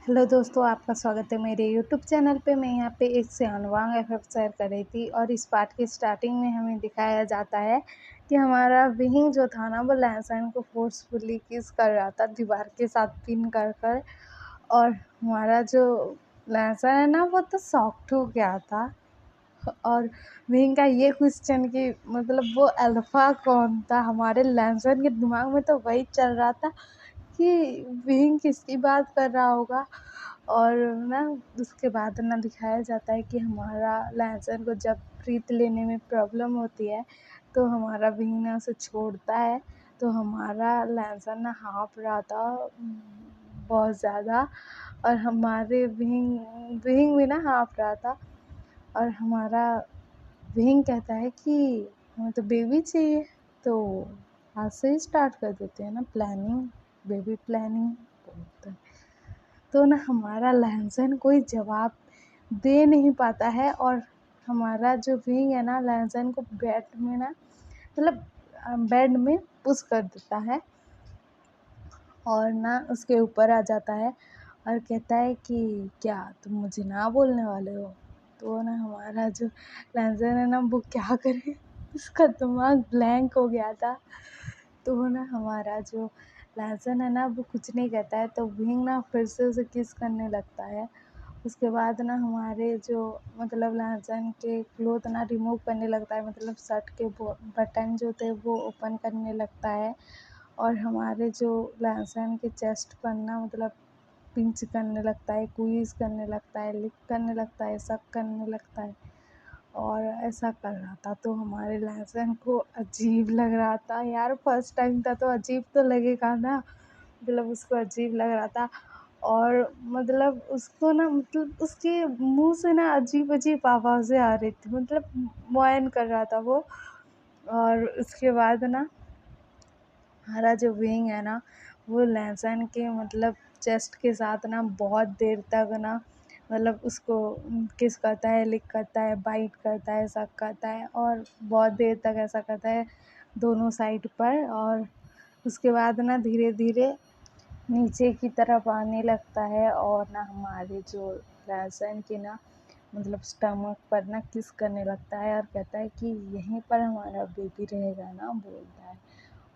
Hello दोस्तों, आपका स्वागत है मेरे यूट्यूब चैनल पे। मैं यहाँ पे एक सियानवांग एफएफ शेयर कर रही थी और इस पार्ट की स्टार्टिंग में हमें दिखाया जाता है कि हमारा विहिंग जो था ना, वो लहसन को फोर्सफुली किस कर रहा था दीवार के साथ पिन कर कर। और हमारा जो लहसन है ना, वो तो सॉफ्ट हो गया था। और विहिंग का ये क्वेश्चन कि मतलब वो अल्फ़ा कौन था, हमारे लहसन के दिमाग में तो वही चल रहा था कि विहिंग किसकी बात कर रहा होगा। और ना उसके बाद ना दिखाया जाता है कि हमारा लहसुन को जब ब्रीथ लेने में प्रॉब्लम होती है तो हमारा विंग ना उसे छोड़ता है। तो हमारा लहसुन ना हाँफ रहा था बहुत ज़्यादा, और हमारे विंग विंग भी ना हाँफ रहा था। और हमारा विंग कहता है कि हमें तो बेबी चाहिए, तो आज से ही स्टार्ट कर देते हैं ना प्लानिंग, बेबी प्लानिंग बोलते हैं। तो ना हमारा लहसुन कोई जवाब दे नहीं पाता है, और हमारा जो विंग है ना लहसुन को बेड में ना मतलब बेड में पुश कर देता है और ना उसके ऊपर आ जाता है और कहता है कि क्या तुम मुझे ना बोलने वाले हो। तो ना हमारा जो लहसुन है ना वो क्या करे, उसका दिमाग ब्लैंक हो गया था। तो ना हमारा जो लहसुन है ना वो कुछ नहीं कहता है, तो विंग ना फिर से उसे किस करने लगता है। उसके बाद ना हमारे जो मतलब लहसुन के क्लोथ ना रिमूव करने लगता है, मतलब शर्ट के बटन जो थे वो ओपन करने लगता है। और हमारे जो लहसुन के चेस्ट पर ना मतलब पिंच करने लगता है, क्वीज़ करने लगता है, लिक करने लगता है, सक करने लगता है और ऐसा कर रहा था। तो हमारे लहसुन को अजीब लग रहा था यार, फर्स्ट टाइम था तो अजीब तो लगेगा ना, मतलब उसको अजीब लग रहा था। और मतलब उसको ना मतलब उसके मुँह से ना अजीब-अजीब आवाज़ें आ रही थी, मतलब मोयन कर रहा था वो। और उसके बाद ना हमारा जो विंग है ना वो लहसुन के मतलब चेस्ट के साथ ना बहुत देर तक ना मतलब उसको किस करता है, लिक करता है, बाइट करता है, सक करता है और बहुत देर तक ऐसा करता है दोनों साइड पर। और उसके बाद ना धीरे-धीरे नीचे की तरफ आने लगता है और ना हमारे जो लहसुन की ना मतलब स्टमक पर ना किस करने लगता है और कहता है कि यहीं पर हमारा बेबी रहेगा ना, बोलता है।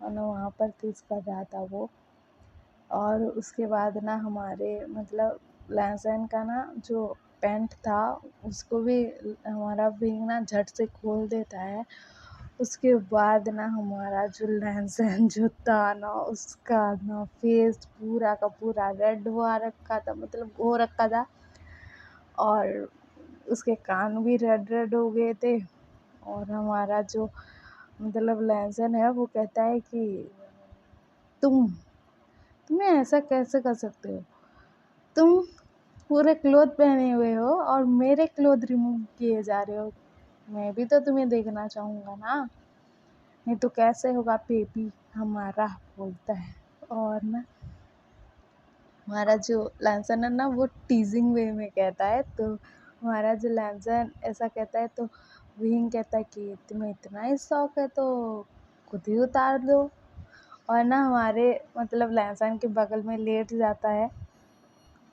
और ना वहाँ पर किस कर रहा था वो। और उसके बाद ना हमारे मतलब लहसुन का ना जो पैंट था उसको भी हमारा विंग ना झट से खोल देता है। उसके बाद ना हमारा जो लहसुन जो था ना उसका ना फेस पूरा का पूरा रेड हुआ रखा था, मतलब हो रखा था। और उसके कान भी रेड रेड हो गए थे। और हमारा जो मतलब लहसुन है वो कहता है कि तुम्हें ऐसा कैसे कर सकते हो, तुम पूरे क्लॉथ पहने हुए हो और मेरे क्लॉथ रिमूव किए जा रहे हो, मैं भी तो तुम्हें देखना चाहूँगा ना, नहीं तो कैसे होगा बेबी हमारा, बोलता है। और ना हमारा जो लहसुन है ना वो टीजिंग वे में कहता है, तो हमारा जो लहसुन ऐसा कहता है तो विंग कहता है कि तुम्हें इतना ही शौक है तो खुद ही उतार दो। और ना हमारे मतलब लहसुन के बगल में लेट जाता है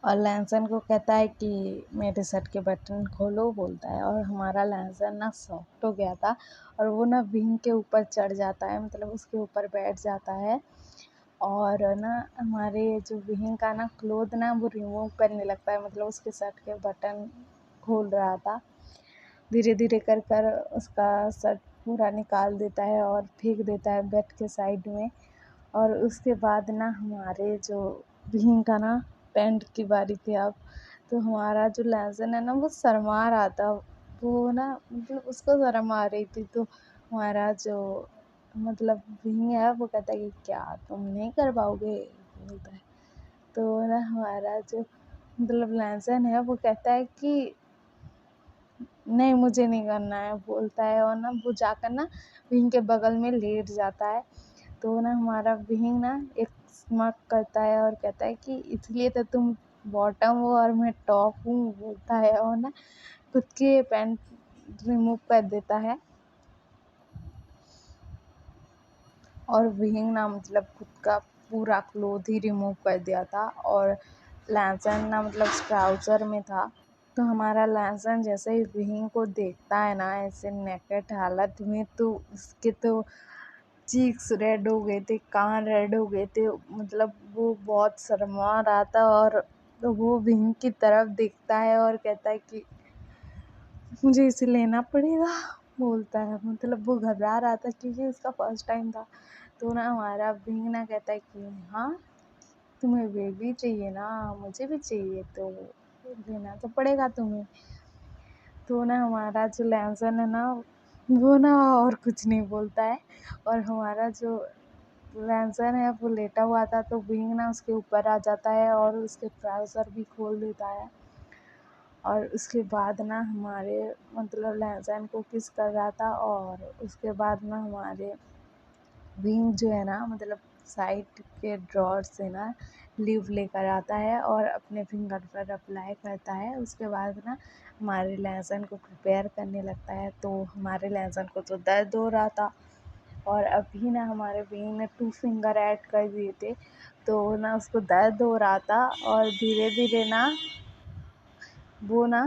और लहसुन को कहता है कि मेरे शर्ट के बटन खोलो, बोलता है। और हमारा लहसुन ना सॉफ्ट हो गया था और वो ना विंग के ऊपर चढ़ जाता है, मतलब उसके ऊपर बैठ जाता है। और ना हमारे जो विंग का ना क्लोथ ना वो रिमूव करने लगता है, मतलब उसके शर्ट के बटन खोल रहा था। धीरे धीरे कर कर उसका शर्ट पूरा निकाल देता है और फेंक देता है बेड के साइड में। और उसके बाद ना हमारे जो विंग का ना पैंट की बारी थी अब। तो हमारा जो लहसुन है ना वो शर्मा रहा था, वो ना मतलब उसको शर्म आ रही थी। तो हमारा जो मतलब विंग है वो कहता है कि क्या तुम नहीं कर पाओगे, बोलता है। तो ना हमारा जो मतलब लहसुन है वो कहता है कि नहीं मुझे नहीं करना है, बोलता है। और ना वो जाकर ना विंग के बगल में लेट जाता है। तो ना हमारा विंग ना एक स्mirk करता है और कहता है कि इसलिए तो तुम बॉटम हो और मैं टॉप हूँ, बोलता है। और ना खुद के पैंट रिमूव कर देता है और विंग ना मतलब खुद का पूरा क्लोथ ही रिमूव कर दिया था। और लैंसन ना मतलब ट्राउज़र में था। तो हमारा लैंसन जैसे ही विहिंग को देखता है ना ऐसे नेकेड हालत में, तो उसके तो चीक्स रेड हो गए थे, कान रेड हो गए थे, मतलब वो बहुत शर्मा रहा था। और वो विहिंग की तरफ देखता है और कहता है कि मुझे इसे लेना पड़ेगा, बोलता है। मतलब वो घबरा रहा था क्योंकि उसका फर्स्ट टाइम था। तो ना हमारा विंग ना कहता है कि हाँ तुम्हें बेबी चाहिए ना, मुझे भी चाहिए, तो लेना तो पड़ेगा तुम्हें। तो ना हमारा जो लैंसन है ना वो ना और कुछ नहीं बोलता है। और हमारा जो लैंसन है वो लेटा हुआ था, तो विंग ना उसके ऊपर आ जाता है और उसके ट्राउज़र भी खोल देता है। और उसके बाद ना हमारे मतलब लहसैन को किस कर रहा था। और उसके बाद ना हमारे विंग जो है ना मतलब साइड के ड्रॉर से ना लीव लेकर आता है और अपने फिंगर पर अप्लाई करता है। उसके बाद ना हमारे लहसुन को प्रिपेयर करने लगता है। तो हमारे लहसुन को तो दर्द हो रहा था और अभी ना हमारे विंग ने 2 फिंगर ऐड कर दिए थे, तो ना उसको दर्द हो रहा था। और धीरे धीरे ना वो ना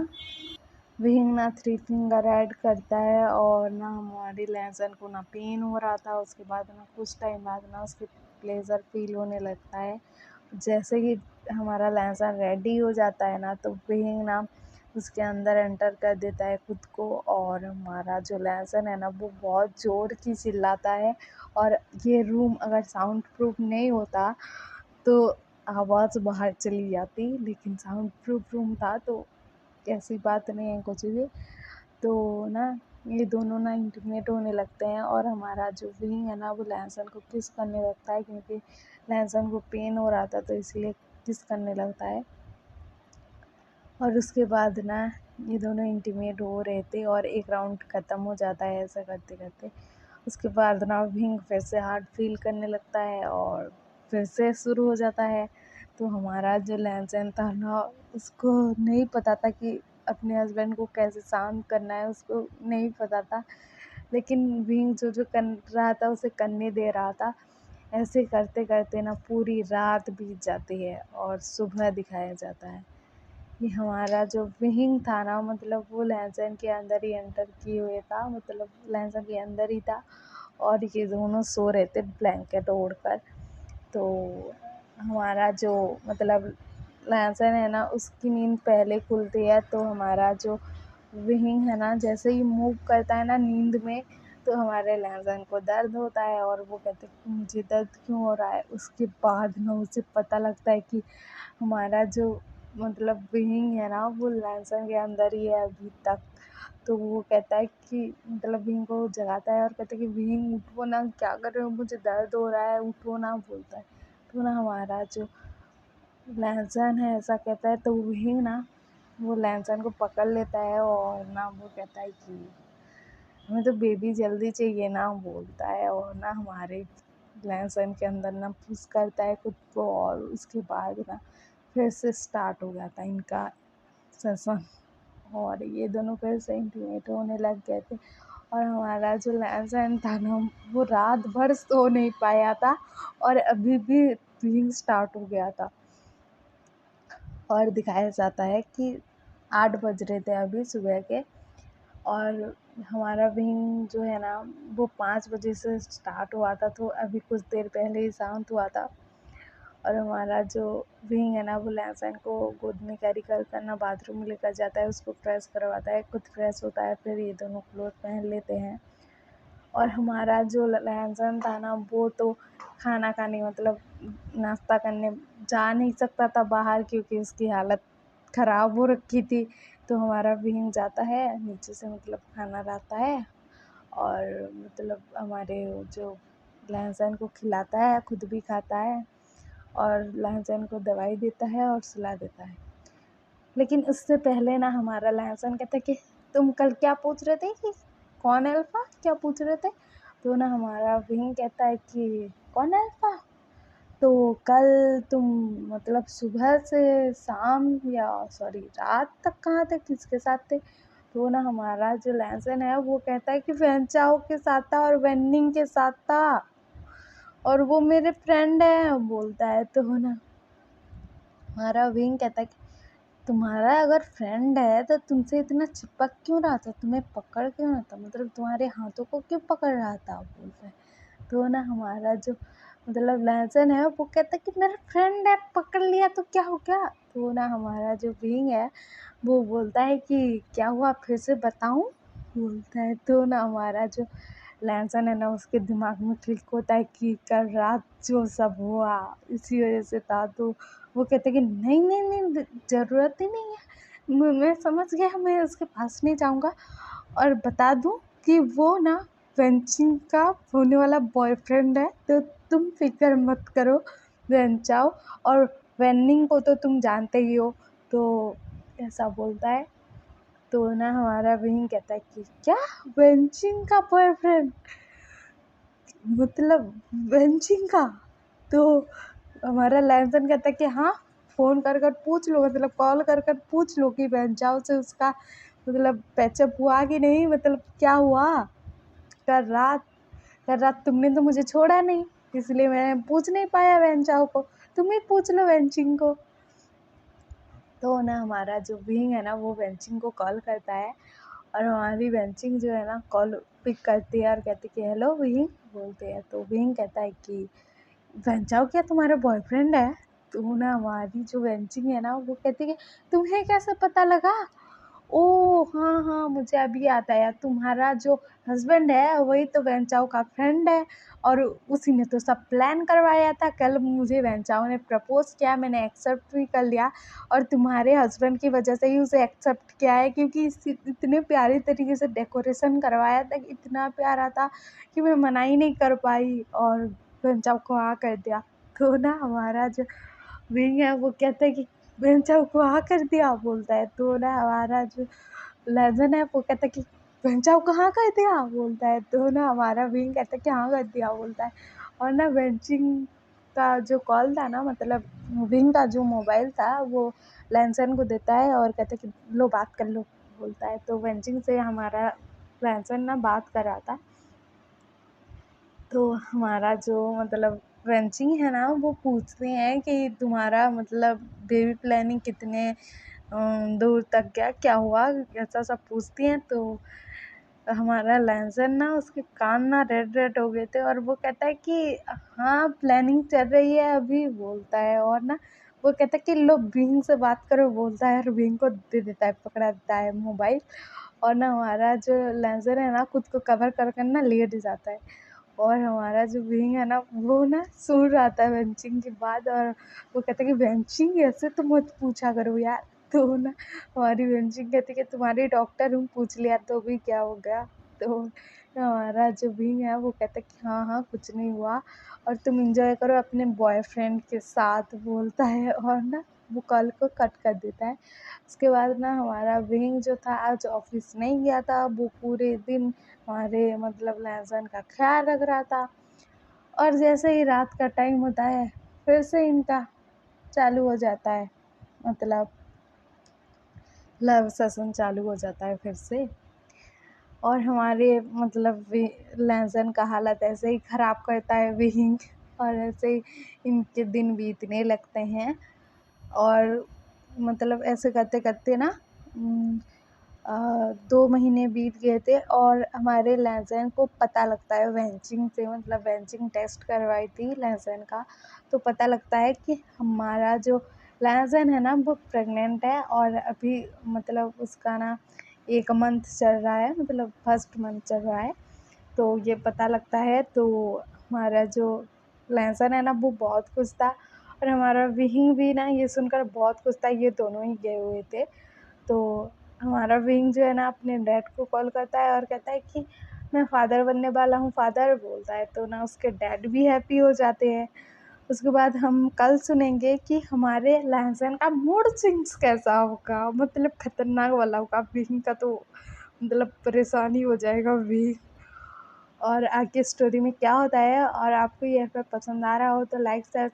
विंग ना 3 फिंगर ऐड करता है और ना हमारी लहसुन को ना पेन हो रहा था। उसके बाद ना कुछ टाइम बाद ना उसके प्लेज़र फील होने लगता है। जैसे ही हमारा लहसुन रेडी हो जाता है ना, तो विंग ना उसके अंदर एंटर कर देता है खुद को। और हमारा जो लहसुन है ना वो बहुत ज़ोर की चिल्लाता है। और ये रूम अगर साउंड प्रूफ नहीं होता तो आवाज़ बाहर चली जाती, लेकिन साउंड प्रूफ रूम था तो ऐसी बात नहीं है कुछ भी। तो ना ये दोनों ना इंटीमेट होने लगते हैं और हमारा जो विंग है ना वो लहसुन को किस करने लगता है, क्योंकि लहसुन को पेन हो रहा था तो इसलिए किस करने लगता है। और उसके बाद ना ये दोनों इंटीमेट हो रहे थे और एक राउंड ख़त्म हो जाता है ऐसा करते करते। उसके बाद ना विंग फिर से हार्ड फील करने लगता है और फिर से शुरू हो जाता है। तो हमारा जो लहसुन था ना उसको नहीं पता था कि अपने हस्बैंड को कैसे शांत करना है, उसको नहीं पता था। लेकिन विंग जो कर रहा था उसे करने दे रहा था। ऐसे करते करते ना पूरी रात बीत जाती है और सुबह दिखाया जाता है। ये हमारा जो विंग था ना मतलब वो लहसुन के अंदर ही एंटर किए हुए था, मतलब लहसुन के अंदर ही था। और ये दोनों सो रहे थे ब्लैंकेट ओढ़ कर। तो हमारा जो मतलब लहसुन है ना उसकी नींद पहले खुलती है। तो हमारा जो विंग है ना जैसे ही मूव करता है ना नींद में, तो हमारे लहसुन को दर्द होता है और वो कहते हैं कि मुझे दर्द क्यों हो रहा है। उसके बाद ना उसे पता लगता है कि हमारा जो मतलब विंग है ना वो लहसुन के अंदर ही है अभी तक। तो वो कहता है कि मतलब विंग को जगाता है और कहता है कि विंग उठो ना, क्या कर रहे हो, मुझे दर्द हो रहा है, उठो ना, बोलता है। तो ना हमारा जो लहसुन है ऐसा कहता है, तो विंग ना वो लहसुन को पकड़ लेता है और ना वो कहता है कि हमें तो बेबी जल्दी चाहिए ना, बोलता है। और ना हमारे लहसुन के अंदर ना पुश करता है खुद को और उसके बाद ना फिर से स्टार्ट हो जाता है इनका सेशन। और ये दोनों फिर से इंटीमेट होने लग गए थे। और हमारा जो लहसुन था ना वो रात भर सो नहीं पाया था और अभी भी फीलिंग स्टार्ट हो गया था। और दिखाया जाता है कि 8 बज रहे थे अभी सुबह के। और हमारा विंग जो है ना वो 5 बजे से स्टार्ट हुआ था, तो अभी कुछ देर पहले ही शांत हुआ था। और हमारा जो विंग है ना वो लहसुन को गोद में कैरी कर ना बाथरूम में लेकर जाता है, उसको फ्रेश करवाता है, खुद फ्रेश होता है, फिर ये दोनों क्लोथ पहन लेते हैं। और हमारा जो लहसुन था ना वो तो खाना खाने मतलब नाश्ता करने जा नहीं सकता था बाहर, क्योंकि उसकी हालत ख़राब हो रखी थी। तो हमारा विंग जाता है नीचे से मतलब खाना लाता है और मतलब हमारे जो लहसुन को खिलाता है, खुद भी खाता है और लहसुन को दवाई देता है और सुला देता है। लेकिन उससे पहले ना हमारा लहसुन कहता है कि तुम कल क्या पूछ रहे थे कि कौन है अल्फ़ा, क्या पूछ रहे थे। तो ना हमारा विंग कहता है कि कौन है अल्फ़ा, तो कल तुम मतलब सुबह से शाम या सॉरी रात तक कहाँ थे, किसके साथ थे। तो ना हमारा जो लहसुन है वो कहता है कि वेंचाओ के साथ था और वेन्निंग के साथ था और वो मेरे फ्रेंड हैं, बोलता है। तो ना हमारा विंग कहता है कि तुम्हारा अगर फ्रेंड है तो तुमसे इतना चिपक क्यों रहा था, तुम्हें पकड़ क्यों रहा था, मतलब तुम्हारे हाथों को क्यों पकड़ रहा था, बोलता है। तो ना हमारा जो मतलब लहसन है वो कहता है कि मेरा फ्रेंड है, पकड़ लिया तो क्या हो गया। तो ना हमारा जो विंग है वो बोलता है कि क्या हुआ, फिर से बताऊं, बोलता है। तो ना हमारा जो लहसन है ना उसके दिमाग में क्लिक होता है कि कल रात जो सब हुआ इसी वजह से था। तो वो कहते हैं कि नहीं नहीं नहीं, ज़रूरत ही नहीं है, मैं समझ गया, मैं उसके पास नहीं जाऊँगा। और बता दूँ कि वो ना वेंचिंग का होने वाला बॉयफ्रेंड है, तो तुम फिक्र मत करो, वेंचाओ। और वेन्निंग को तो तुम जानते ही हो। तो ऐसा बोलता है। तो ना हमारा विंग कहता है कि क्या, वेंचिंग का बॉयफ्रेंड, मतलब वेंचिंग का। तो हमारा लैंसन कहता है कि हाँ, फ़ोन कर कर पूछ लो, मतलब कॉल कर कर पूछ लो कि बेंचाओ से उसका मतलब पैचअप हुआ कि नहीं, मतलब क्या हुआ कल रात। कल रात तुमने तो मुझे छोड़ा नहीं, इसलिए मैंने पूछ नहीं पाया बेंचाओ को, तुम ही पूछ लो वेंचिंग को। तो ना हमारा जो विंग है ना वो वेंचिंग को कॉल करता है, और हमारी वेंचिंग जो है ना कॉल पिक करती है और कहती है कि हेलो विंग, बोलते हैं। तो विंग कहता है कि वेंचाओ क्या तुम्हारा बॉयफ्रेंड है। तो ना हमारी जो वेंचिंग है ना वो कहती है कि तुम्हें कैसे पता लगा। ओह हाँ हाँ, मुझे अभी याद आया, तुम्हारा जो हस्बैंड है वही तो वेंचाओ का फ्रेंड है, और उसी ने तो सब प्लान करवाया था। कल मुझे वेंचाओ ने प्रपोज़ किया, मैंने एक्सेप्ट भी कर लिया, और तुम्हारे हस्बैंड की वजह से ही उसे एक्सेप्ट किया है, क्योंकि इतने प्यारी तरीके से डेकोरेशन करवाया था, इतना प्यारा था कि मैं मना ही नहीं कर पाई, और वेंचाओ को हाँ कर दिया। तो ना हमारा जो विंग है वो कहता है कि बेंचाओ को हाँ कर दिया, बोलता है। तो ना हमारा जो लेज़न है वो कहता है कि बेंचाओ को हाँ कर दिया, बोलता है। तो ना हमारा विंग कहता है कि हाँ कर दिया, बोलता है। और ना बेंचिंग का जो कॉल था ना, मतलब विंग का जो मोबाइल था वो लैंसन को देता है और कहता है कि लो बात कर लो, बोलता है। तो बेंचिंग से हमारा लैंसन ना बात कर रहा था। तो हमारा जो मतलब वेंचिंग है ना वो पूछते हैं कि तुम्हारा मतलब बेबी प्लानिंग कितने दूर तक गया, क्या हुआ, ऐसा सब पूछती हैं। तो हमारा लहसन ना उसके कान ना रेड रेड हो गए थे, और वो कहता है कि हाँ प्लानिंग चल रही है अभी, बोलता है। और ना वो कहता है कि लो विंग से बात करो, बोलता है, और विंग को दे देता है, पकड़ा देता है मोबाइल। और ना हमारा जो लहसन है ना खुद को कवर कर कर ना लेट जाता है, और हमारा जो विंग है ना वो ना सुन रहा था बेंचिंग की बात, और वो कहता है कि बेंचिंग ऐसे तो मत पूछा करो यार। तो ना हमारी बेंचिंग कहती है कि तुम्हारी डॉक्टर हूँ, पूछ लिया तो भी क्या हो गया। तो हमारा जो विंग है वो कहता है कि हाँ हाँ कुछ नहीं हुआ, और तुम एंजॉय करो अपने बॉयफ्रेंड के साथ, बोलता है। और ना वो कॉल को कट कर देता है। उसके बाद ना हमारा विंग जो था आज ऑफिस नहीं गया था, वो पूरे दिन हमारे मतलब लहसन का ख्याल रख रहा था। और जैसे ही रात का टाइम होता है फिर से इनका चालू हो जाता है, मतलब लव सेशन चालू हो जाता है फिर से। और हमारे मतलब लहसन का हालत ऐसे ही ख़राब करता है विंग, और ऐसे ही इनके दिन बीतने लगते हैं। और मतलब ऐसे करते करते ना 2 महीने बीत गए थे, और हमारे लहसन को पता लगता है वेंचिंग से, मतलब वेंचिंग टेस्ट करवाई थी लहसन का, तो पता लगता है कि हमारा जो लहसन है ना वो प्रेग्नेंट है, और अभी मतलब उसका ना 1 मंथ चल रहा है, मतलब फर्स्ट मंथ चल रहा है। तो ये पता लगता है, तो हमारा जो लहसन है ना वो बहुत खुश था, और हमारा विंग भी ना ये सुनकर बहुत खुश था, ये दोनों ही गए हुए थे। तो हमारा विंग जो है ना अपने डैड को कॉल करता है और कहता है कि मैं फ़ादर बनने वाला हूँ फ़ादर, बोलता है। तो ना उसके डैड भी हैप्पी हो जाते हैं। उसके बाद हम कल सुनेंगे कि हमारे लहसन का मूड स्विंग्स कैसा होगा, मतलब खतरनाक वाला होगा। विंग का तो मतलब परेशानी हो जाएगा विंग। और आगे स्टोरी में क्या होता है, और आपको ये पसंद आ रहा हो तो लाइक शेयर